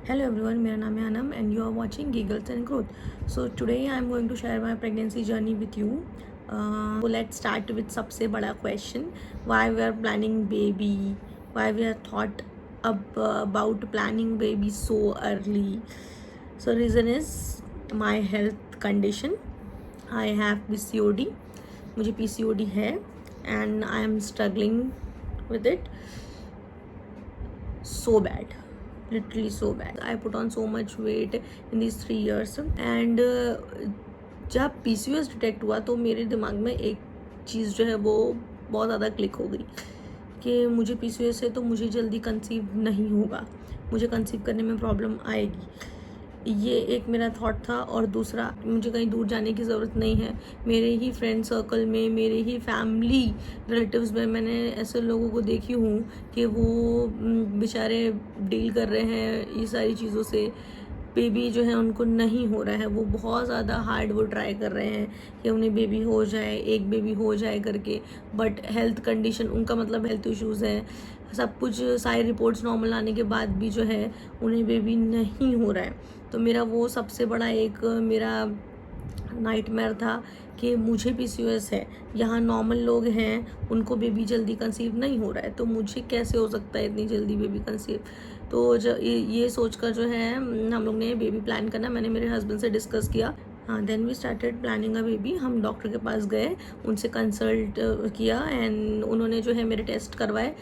Hello everyone, मेरा नाम है Anam and you are watching Giggles and Growth. So today I am going to share my pregnancy journey with you. So let's start with सबसे बड़ा question, why we are planning baby, why we are thought about planning baby so early. So reason is my health condition. I have PCOD. मुझे PCOD है and I am struggling with it so bad, literally so bad. I put on so much weight in these 3 years and जब PCOS detect हुआ तो मेरे दिमाग में एक चीज़ जो है वो बहुत ज़्यादा क्लिक हो गई कि मुझे PCOS है तो मुझे जल्दी कंसीव नहीं होगा, मुझे कंसीव करने में प्रॉब्लम आएगी। ये एक मेरा थॉट था। और दूसरा, मुझे कहीं दूर जाने की ज़रूरत नहीं है। मेरे ही फ्रेंड सर्कल में, मेरे ही फैमिली रिलेटिव्स में मैंने ऐसे लोगों को देखी हूँ कि वो बेचारे डील कर रहे हैं ये सारी चीज़ों से। बेबी जो है उनको नहीं हो रहा है, वो बहुत ज़्यादा हार्ड वो ट्राई कर रहे हैं कि उन्हें बेबी हो जाए, एक बेबी हो जाए करके। बट हेल्थ कंडीशन, उनका मतलब हेल्थ इश्यूज़ है, सब कुछ सारी रिपोर्ट्स नॉर्मल आने के बाद भी जो है उन्हें बेबी नहीं हो रहा है। तो मेरा वो सबसे बड़ा एक मेरा नाइटमेयर था कि मुझे PCOS है, यहाँ नॉर्मल लोग हैं उनको बेबी जल्दी कंसीव नहीं हो रहा है, तो मुझे कैसे हो सकता है इतनी जल्दी बेबी कंसीव। तो ये सोच कर जो है हम लोग ने बेबी प्लान करना, मैंने मेरे हस्बैंड से डिस्कस किया। हाँ, then we started planning a baby. हम डॉक्टर के पास गए, उनसे कंसल्ट किया एंड उन्होंने जो है मेरे टेस्ट करवाए।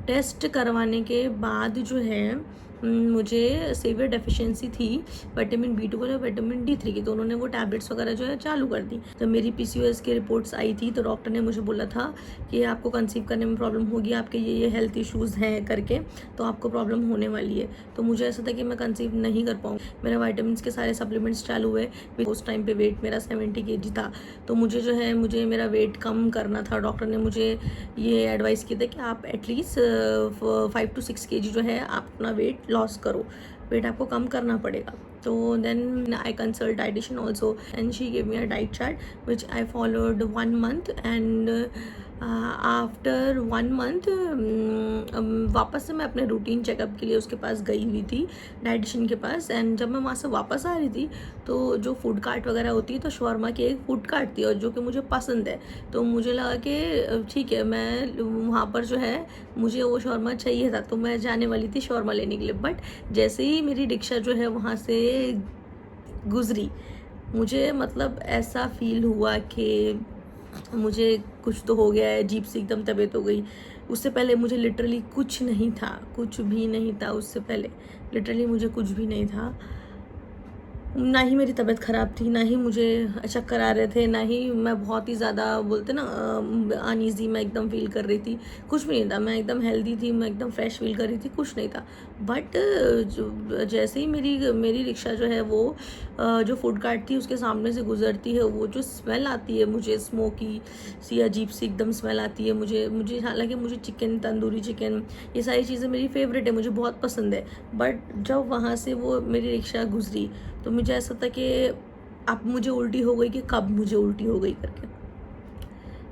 टेस्ट करवाने के बाद जो है मुझे सीवियर डेफिशिएंसी थी विटामिन B12 और विटामिन D3 की, तो उन्होंने वो टैबलेट्स वगैरह जो है चालू कर दी। तो मेरी PCOS की रिपोर्ट्स आई थी तो डॉक्टर ने मुझे बोला था कि आपको कंसीव करने में प्रॉब्लम होगी, आपके ये हेल्थ इश्यूज़ हैं करके, तो आपको प्रॉब्लम होने वाली है। तो मुझे ऐसा था कि मैं कंसीव नहीं कर पाऊँ। मेरा वाइटामिन के सारे सप्लीमेंट्स चालू हुए। उस टाइम पे वेट मेरा 70 kg था, तो मुझे जो है मुझे मेरा वेट कम करना था। डॉक्टर ने मुझे ये एडवाइस किया था कि आप एटलीस्ट 5 to 6 kg जो है आप अपना वेट लॉस करो, वेट आपको कम करना पड़ेगा। तो then I consult dietitian also and she give me a diet chart which I followed 1 month and after 1 month वापस से मैं अपने रूटीन चेकअप के लिए उसके पास गई हुई थी, डाइटिशियन के पास। एंड जब मैं वहाँ से वापस आ रही थी तो जो फूड कार्ट वगैरह होती है, तो शॉर्मा की एक फूड कार्ट थी और जो कि मुझे पसंद है, तो मुझे लगा कि ठीक है, मैं वहाँ पर जो है मुझे वो शॉर्मा चाहिए था, तो मैं जाने वाली थी शॉर्मा लेने के लिए। बट जैसे ही मेरी रिक्शा जो है वहाँ से गुजरी, मुझे मतलब ऐसा फील हुआ कि मुझे कुछ तो हो गया है, अजीब सी एकदम तबीयत हो गई। उससे पहले मुझे लिटरली कुछ नहीं था, कुछ भी नहीं था। उससे पहले लिटरली मुझे कुछ भी नहीं था, ना ही मेरी तबीयत ख़राब थी, ना ही मुझे चक्कर आ रहे थे, ना ही मैं बहुत ही ज़्यादा बोलते ना अनईज़ी मैं एकदम फील कर रही थी, कुछ भी नहीं था। मैं एकदम हेल्दी थी, मैं एकदम फ्रेश फील कर रही थी, कुछ नहीं था। बट जैसे ही मेरी रिक्शा जो है वो जो फूड कार्ट थी उसके सामने से गुजरती है, वो जो स्मेल आती है मुझे, स्मोकी सी अजीब सी एकदम स्मेल आती है मुझे हालांकि मुझे चिकन, तंदूरी चिकन, ये सारी चीज़ें मेरी फेवरेट है, मुझे बहुत पसंद है। बट जब वहाँ से वो मेरी रिक्शा गुजरी तो मुझे ऐसा था कि अब मुझे उल्टी हो गई कि कब मुझे उल्टी हो गई करके,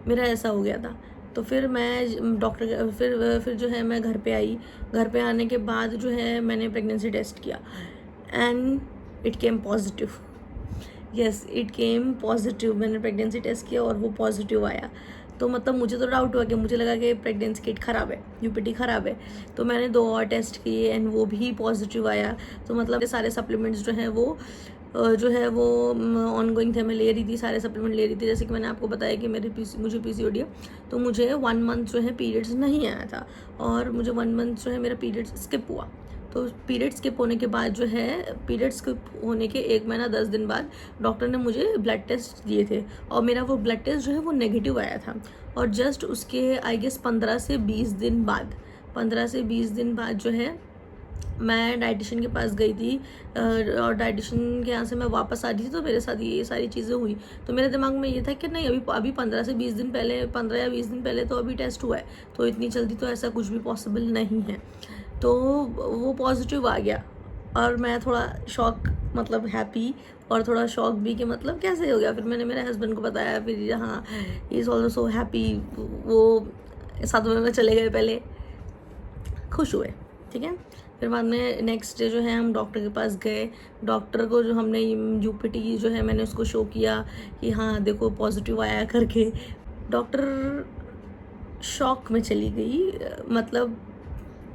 मेरा ऐसा हो गया था। तो फिर मैं डॉक्टर फिर जो है मैं घर पे आई। घर पे आने के बाद जो है मैंने प्रेगनेंसी टेस्ट किया and it came positive. Yes, it came positive. मैंने प्रेगनेंसी टेस्ट किया और वो पॉजिटिव आया। तो मतलब मुझे तो डाउट हुआ कि मुझे लगा कि प्रेगनेंसी किट ख़राब है, UPT ख़राब है। तो मैंने 2 और टेस्ट किए एंड वो भी पॉजिटिव आया। तो मतलब सारे सप्लीमेंट्स जो हैं वो ऑनगोइंग थे, मैं ले रही थी, सारे सप्लीमेंट ले रही थी। जैसे कि मैंने आपको बताया कि मुझे PCOD है, तो मुझे 1 month जो है पीरियड्स नहीं आया था और मुझे 1 month जो है मेरा पीरियड्स स्किप हुआ। तो पीरियड स्किप होने के बाद जो है, पीरियड स्किप होने के 1 महीना 10 दिन बाद डॉक्टर ने मुझे ब्लड टेस्ट दिए थे और मेरा वो ब्लड टेस्ट जो है वो नेगेटिव आया था। और जस्ट उसके आई गेस 15 से 20 दिन बाद जो है मैं डाइटिशियन के पास गई थी और डाइटिशियन के यहाँ से मैं वापस आ रही थी, तो मेरे साथ ये सारी चीज़ें हुई। तो मेरे दिमाग में ये था कि नहीं, अभी 15 से 20 दिन पहले, 15 या 20 दिन पहले तो अभी टेस्ट हुआ है, तो इतनी जल्दी तो ऐसा कुछ भी पॉसिबल नहीं है। तो वो पॉजिटिव आ गया और मैं थोड़ा शॉक, मतलब हैप्पी और थोड़ा शॉक भी कि मतलब कैसे हो गया। फिर मैंने मेरे हस्बैंड को बताया, फिर हाँ, he is also so happy. वो साथ में चले गए, पहले खुश हुए, ठीक है। फिर बाद में नेक्स्ट डे जो है हम डॉक्टर के पास गए। डॉक्टर को जो हमने यूपीटी जो है मैंने उसको शो किया कि हाँ देखो पॉजिटिव आया करके। डॉक्टर शॉक में चली गई, मतलब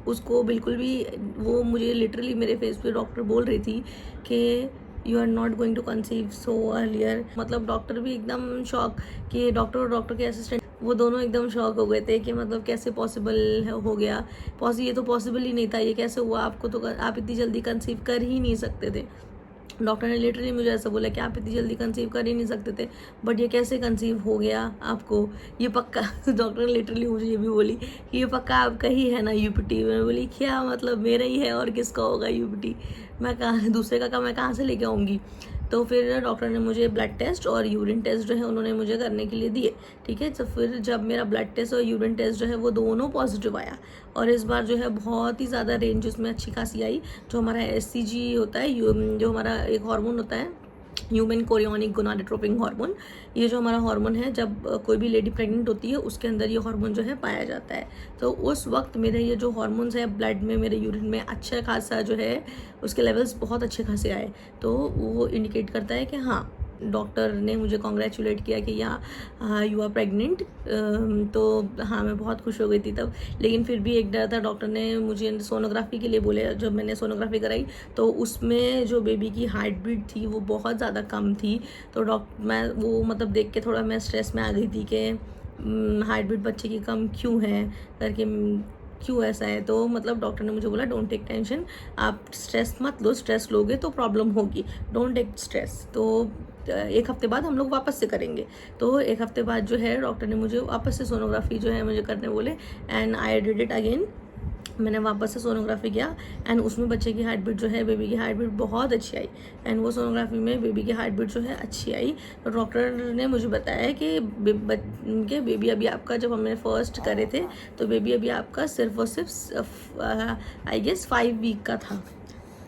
उसको बिल्कुल भी, वो मुझे लिटरली मेरे फेस पे डॉक्टर बोल रही थी कि you are not going to conceive so earlier. मतलब डॉक्टर भी एकदम शॉक कि डॉक्टर और डॉक्टर के असिस्टेंट वो दोनों एकदम शॉक हो गए थे कि मतलब कैसे पॉसिबल हो गया, ये तो पॉसिबल ही नहीं था, ये कैसे हुआ, आपको तो आप इतनी जल्दी कंसीव कर ही नहीं सकते थे। डॉक्टर ने लिटरली मुझे ऐसा बोला कि आप इतनी जल्दी कंसीव कर ही नहीं सकते थे, बट ये कैसे कंसीव हो गया आपको, ये पक्का डॉक्टर ने लिटरली मुझे ये भी बोली कि ये पक्का आपका ही है ना यूपीटी। मैंने बोली क्या मतलब, मेरा ही है और किसका होगा यूपीटी, मैं कहाँ दूसरे का मैं कहाँ से लेके आऊँगी। तो फिर डॉक्टर ने मुझे ब्लड टेस्ट और यूरिन टेस्ट जो है उन्होंने मुझे करने के लिए दिए, ठीक है। तो फिर जब मेरा ब्लड टेस्ट और यूरिन टेस्ट जो है वो दोनों पॉजिटिव आया, और इस बार जो है बहुत ही ज़्यादा रेंज उसमें अच्छी खासी आई। जो हमारा एससीजी होता है, जो हमारा एक हार्मोन होता है, ह्यूमन कोरियोनिक गोनाडोट्रोपिन हार्मोन, ये जो हमारा हार्मोन है जब कोई भी लेडी प्रेग्नेंट होती है उसके अंदर ये हार्मोन जो है पाया जाता है। तो उस वक्त मेरे ये जो हार्मोन्स है ब्लड में, मेरे यूरिन में अच्छा खासा जो है उसके लेवल्स बहुत अच्छे खासे आए। तो वो इंडिकेट करता है कि हाँ, डॉक्टर ने मुझे कॉन्ग्रेचुलेट किया कि यू आर प्रेग्नेंट। तो हाँ, मैं बहुत खुश हो गई थी तब। लेकिन फिर भी एक डर था, डॉक्टर ने मुझे सोनोग्राफी के लिए बोले। जब मैंने सोनोग्राफी कराई तो उसमें जो बेबी की हार्ट बीट थी वो बहुत ज़्यादा कम थी। तो मैं वो मतलब देख के थोड़ा मैं स्ट्रेस में आ गई थी कि हार्ट बीट बच्चे की कम क्यों है करके, क्यों ऐसा है। तो मतलब डॉक्टर ने मुझे बोला डोंट टेक टेंशन, आप स्ट्रेस मत लो, स्ट्रेस लोगे तो प्रॉब्लम होगी, डोंट टेक स्ट्रेस। तो एक हफ्ते बाद हम लोग वापस से करेंगे। तो एक हफ्ते बाद जो है डॉक्टर ने मुझे वापस से सोनोग्राफी जो है मुझे करने बोले, and I did it again. मैंने वापस से सोनोग्राफी किया एंड उसमें बच्चे की हार्ट बीट जो है, बेबी की हार्ट बीट बहुत अच्छी आई। एंड वो सोनोग्राफी में बेबी की हार्ट बीट जो है अच्छी आई। तो डॉक्टर ने मुझे बताया कि बेबी अभी आपका, जब हमने फर्स्ट करे थे तो बेबी अभी आपका सिर्फ और सिर्फ आई गेस 5 वीक का था।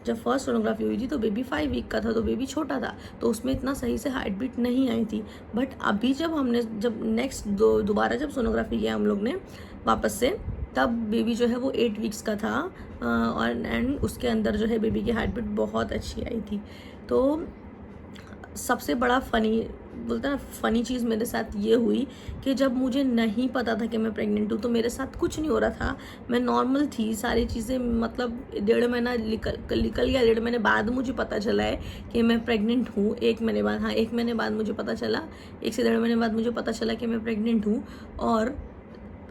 जब फर्स्ट सोनोग्राफी हुई थी तो बेबी 5 वीक का था, तो बेबी छोटा था, तो उसमें इतना सही से हार्ट बीट नहीं आई थी। बट अभी जब नेक्स्ट दोबारा जब सोनोग्राफी किया हम लोग ने वापस से, तब बेबी जो है वो 8 वीक्स का था, और एंड उसके अंदर जो है बेबी की हार्ट बीट बहुत अच्छी आई थी। तो सबसे बड़ा फ़नी चीज़ मेरे साथ ये हुई कि जब मुझे नहीं पता था कि मैं प्रेग्नेंट हूँ, तो मेरे साथ कुछ नहीं हो रहा था, मैं नॉर्मल थी, सारी चीज़ें, मतलब 1.5 महीना निकल गया। 1.5 महीने बाद मुझे पता चला है कि मैं प्रेग्नेंट हूँ। 1 महीने बाद, हाँ 1 महीने बाद मुझे पता चला, 1 से 1.5 महीने बाद मुझे पता चला कि मैं प्रेग्नेंट हूँ। और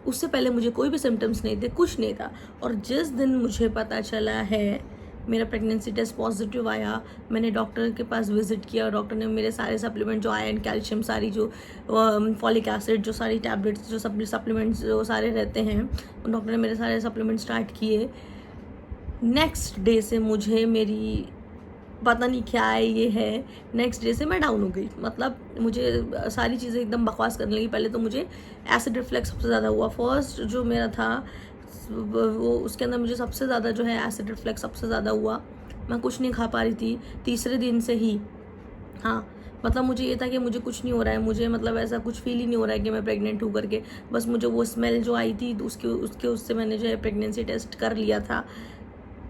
उससे पहले मुझे कोई भी सिम्टम्स नहीं थे, कुछ नहीं था। और जिस दिन मुझे पता चला है, मेरा प्रेगनेंसी टेस्ट पॉजिटिव आया, मैंने डॉक्टर के पास विजिट किया और डॉक्टर ने मेरे सारे सप्लीमेंट, जो आयरन, कैल्शियम, सारी जो फॉलिक एसिड, जो सारी टैबलेट्स, जो सप्लीमेंट्स जो सारे रहते हैं, डॉक्टर ने मेरे सारे सप्लीमेंट स्टार्ट किए। नेक्स्ट डे से मुझे मेरी पता नहीं क्या है ये है, नेक्स्ट डे से मैं डाउन हो गई। मतलब मुझे सारी चीज़ें एकदम बकवास करने लगी। पहले तो मुझे एसिड रिफ्लेक्स सबसे ज़्यादा हुआ, फर्स्ट जो मेरा था वो, उसके अंदर मुझे सबसे ज़्यादा जो है एसिड रिफ्लेक्स सबसे ज़्यादा हुआ। मैं कुछ नहीं खा पा रही थी तीसरे दिन से ही। हाँ, मतलब मुझे ये था कि मुझे कुछ नहीं हो रहा है, मुझे मतलब ऐसा कुछ फील ही नहीं हो रहा है कि मैं प्रेग्नेंट हूँ करके। बस मुझे वो स्मेल जो आई थी उससे मैंने जो है प्रेगनेंसी टेस्ट कर लिया था,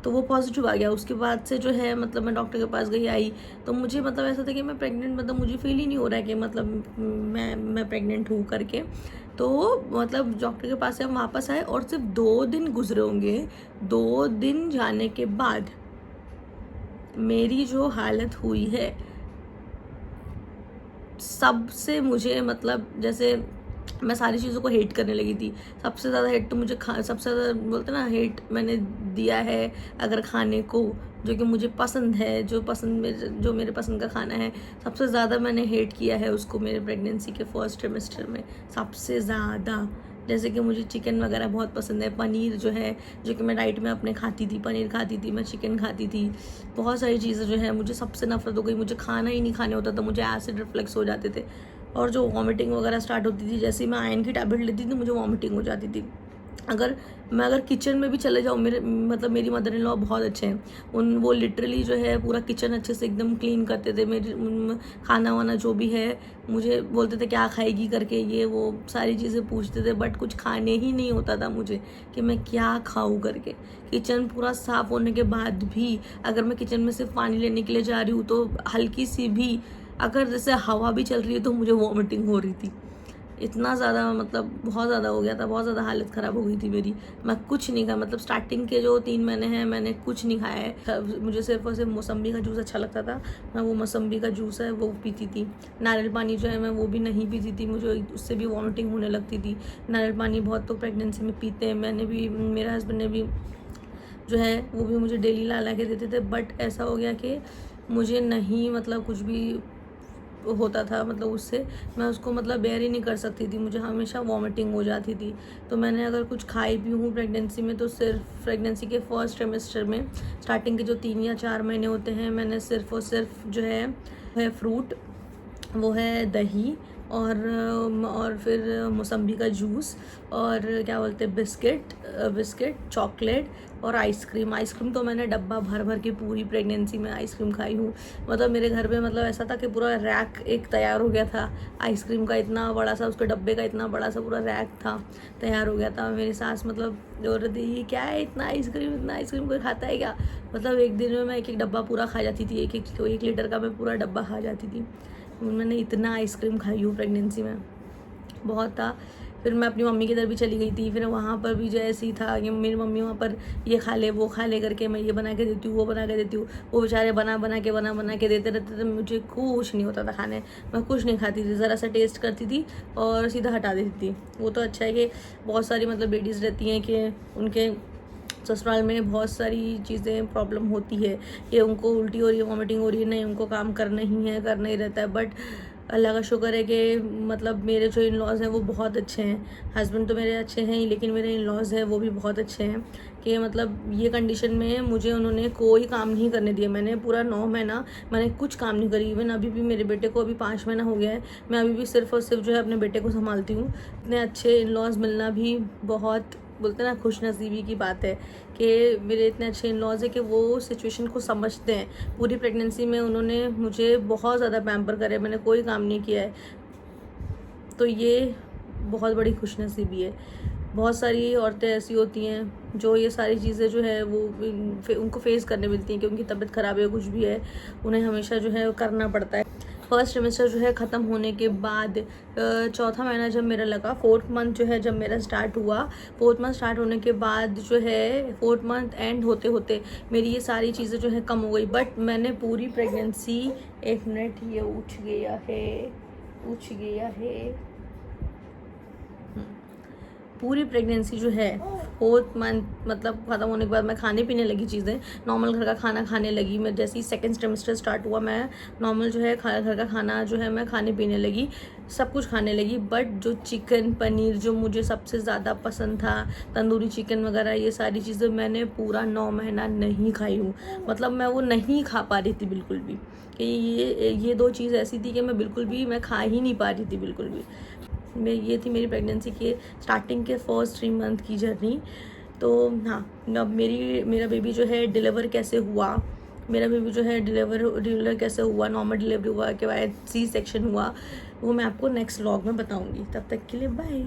तो वो पॉजिटिव आ गया। उसके बाद से जो है मतलब मैं डॉक्टर के पास गई, आई तो मुझे मतलब ऐसा था कि मैं प्रेग्नेंट, मतलब मुझे फील ही नहीं हो रहा है कि मतलब मैं प्रेग्नेंट हूँ करके। तो मतलब डॉक्टर के पास से हम वापस आए और सिर्फ 2 दिन गुजरे होंगे, 2 दिन जाने के बाद मेरी जो हालत हुई है, सबसे मुझे मतलब जैसे मैं सारी चीज़ों को हेट करने लगी थी। सबसे ज़्यादा हेट तो मुझे सबसे ज़्यादा बोलते ना, हेट मैंने दिया है अगर खाने को, जो कि मुझे पसंद है, जो मेरे पसंद का खाना है, सबसे ज़्यादा मैंने हेट किया है उसको मेरे प्रेगनेंसी के फर्स्ट ट्रिमेस्टर में, सबसे ज़्यादा। जैसे कि मुझे चिकन वगैरह बहुत पसंद है, पनीर जो है, जो कि मैं डाइट में अपने खाती थी, पनीर खाती थी मैं, चिकन खाती थी, बहुत सारी चीज़ें जो है मुझे सबसे नफरत हो गई। मुझे खाना ही नहीं खाने होता था, मुझे एसिड रिफ्लेक्स हो जाते थे, और जो वॉमिटिंग वगैरह स्टार्ट होती थी, जैसे ही मैं आयरन की टैबलेट लेती थी मुझे वॉमिटिंग हो जाती थी। अगर किचन में भी चले जाऊँ, मेरी मदर इन लॉ बहुत अच्छे हैं, वो लिटरली जो है पूरा किचन अच्छे से एकदम क्लीन करते थे। मेरी खाना वाना जो भी है मुझे बोलते थे क्या खाएगी करके, ये वो सारी चीज़ें पूछते थे, बट कुछ खाने ही नहीं होता था मुझे कि मैं क्या खाऊं करके। किचन पूरा साफ़ होने के बाद भी अगर मैं किचन में सिर्फ पानी लेने के लिए जा रही हूँ तो हल्की सी भी अगर जैसे हवा भी चल रही है तो मुझे वॉमिटिंग हो रही थी। इतना ज़्यादा मतलब बहुत ज़्यादा हो गया था, बहुत ज़्यादा हालत ख़राब हो गई थी मेरी। मैं कुछ नहीं खाया, मतलब स्टार्टिंग के जो 3 महीने हैं मैंने कुछ नहीं खाया है। मुझे सिर्फ और सिर्फ मौसम्बी का जूस अच्छा लगता था, मैं वो मौसम्बी का जूस है वो पीती थी। नारियल पानी जो है मैं वो भी नहीं पीती थी, मुझे उससे भी वॉमिटिंग होने लगती थी। नारियल पानी बहुत तो प्रेगनेंसी में पीते हैं, मैंने भी, मेरे हस्बैंड ने भी जो है वो भी मुझे डेली ला के देते थे। बट ऐसा हो गया कि मुझे नहीं मतलब कुछ भी होता था, मतलब उससे मैं उसको मतलब बेयर ही नहीं कर सकती थी, मुझे हमेशा वॉमिटिंग हो जाती थी। तो मैंने अगर कुछ खाई भी हूँ प्रेगनेंसी में तो सिर्फ प्रेगनेंसी के फर्स्ट ट्रिमेस्टर में स्टार्टिंग के जो 3 या 4 महीने होते हैं मैंने सिर्फ और सिर्फ जो है फ्रूट, वो है दही और फिर मौसम्बी का जूस और क्या बोलते हैं बिस्किट, चॉकलेट और आइसक्रीम तो मैंने डब्बा भर भर के पूरी प्रेगनेंसी में आइसक्रीम खाई हूँ। मतलब मेरे घर पे मतलब ऐसा था कि पूरा रैक एक तैयार हो गया था आइसक्रीम का, इतना बड़ा सा उसके डब्बे का इतना बड़ा सा पूरा रैक था, तैयार हो गया था। मेरी सास मतलब बोल रही थी क्या है इतना आइसक्रीम कोई खाता है क्या। मतलब एक दिन में मैं एक डब्बा पूरा खा जाती थी, 1 लीटर का मैं पूरा डब्बा खा जाती थी। मैंने इतना आइसक्रीम खाई हूँ प्रेगनेंसी में, बहुत था। फिर मैं अपनी मम्मी की इधर भी चली गई थी, फिर वहाँ पर भी जो ऐसे ही था कि मेरी मम्मी वहाँ पर ये खा ले वो खा ले करके, मैं ये बना के देती हूँ वो बना के देती हूँ, वो बेचारे बना बना के देते रहते थे, मुझे कुछ नहीं होता था खाने, मैं कुछ नहीं खाती थी, ज़रा सा टेस्ट करती थी और सीधा हटा देती थी। वो तो अच्छा है कि बहुत सारी मतलब लेडीज़ रहती हैं कि उनके ससुराल में बहुत सारी चीज़ें प्रॉब्लम होती है कि उनको उल्टी हो रही है, वॉमिटिंग हो रही है, नहीं उनको काम करना ही रहता है। बट अल्लाह का शुक्र है कि मतलब मेरे जो इन लॉज़ हैं वो बहुत अच्छे हैं। हस्बैंड तो मेरे अच्छे हैं ही, लेकिन मेरे इन लॉज़ हैं वो भी बहुत अच्छे हैं कि मतलब ये कंडीशन में मुझे उन्होंने कोई काम नहीं करने दिया। मैंने पूरा 9 महीना मैंने कुछ काम नहीं करी। इवन अभी भी मेरे बेटे को अभी 5 महीना हो गया है, मैं अभी भी सिर्फ और सिर्फ जो है अपने बेटे को संभालती हूँ। इतने अच्छे इन लॉज़ मिलना भी बहुत, बोलते हैं ना, खुश नसीबी की बात है कि मेरे इतने अच्छे इन लॉज़ है कि वो सिचुएशन को समझते हैं। पूरी प्रेगनेंसी में उन्होंने मुझे बहुत ज़्यादा पैम्पर करे, मैंने कोई काम नहीं किया है, तो ये बहुत बड़ी खुश नसीबी है। बहुत सारी औरतें ऐसी होती हैं जो ये सारी चीज़ें जो है वो उनको फेस करने मिलती हैं कि उनकी तबीयत ख़राब है, कुछ भी है, उन्हें हमेशा जो है करना पड़ता है। फर्स्ट सेमेस्टर जो है ख़त्म होने के बाद 4था महीना जब मेरा लगा, 4th मंथ जो है जब मेरा स्टार्ट हुआ, 4th मंथ स्टार्ट होने के बाद जो है 4th मंथ एंड होते होते मेरी ये सारी चीज़ें जो है कम हो गई। बट मैंने पूरी प्रेगनेंसी, 1 मिनट ये उठ गया है, पूरी प्रेगनेंसी जो है 4th मंथ मतलब ख़त्म होने के बाद मैं खाने पीने लगी चीज़ें, नॉर्मल घर का खाना खाने लगी। मैं जैसे ही 2nd सेमेस्टर स्टार्ट हुआ मैं नॉर्मल जो है घर का खाना जो है मैं खाने पीने लगी, सब कुछ खाने लगी। बट जो चिकन पनीर जो मुझे सबसे ज़्यादा पसंद था, तंदूरी चिकन वगैरह, ये सारी चीज़ें मैंने पूरा 9 महीना नहीं खाई हूँ। मतलब मैं वो नहीं खा पा रही थी बिल्कुल भी, कि ये 2 चीज़ ऐसी थी कि मैं बिल्कुल भी मैं खा ही नहीं पा रही थी बिल्कुल भी। ये थी मेरी प्रेगनेंसी के स्टार्टिंग के फर्स्ट 3 मंथ की जर्नी। तो हाँ, अब मेरा बेबी जो है डिलीवर कैसे हुआ, डिलीवर कैसे हुआ, नॉर्मल डिलीवरी हुआ के बाद C सेक्शन हुआ, वो मैं आपको नेक्स्ट व्लॉग में बताऊंगी। तब तक के लिए बाय।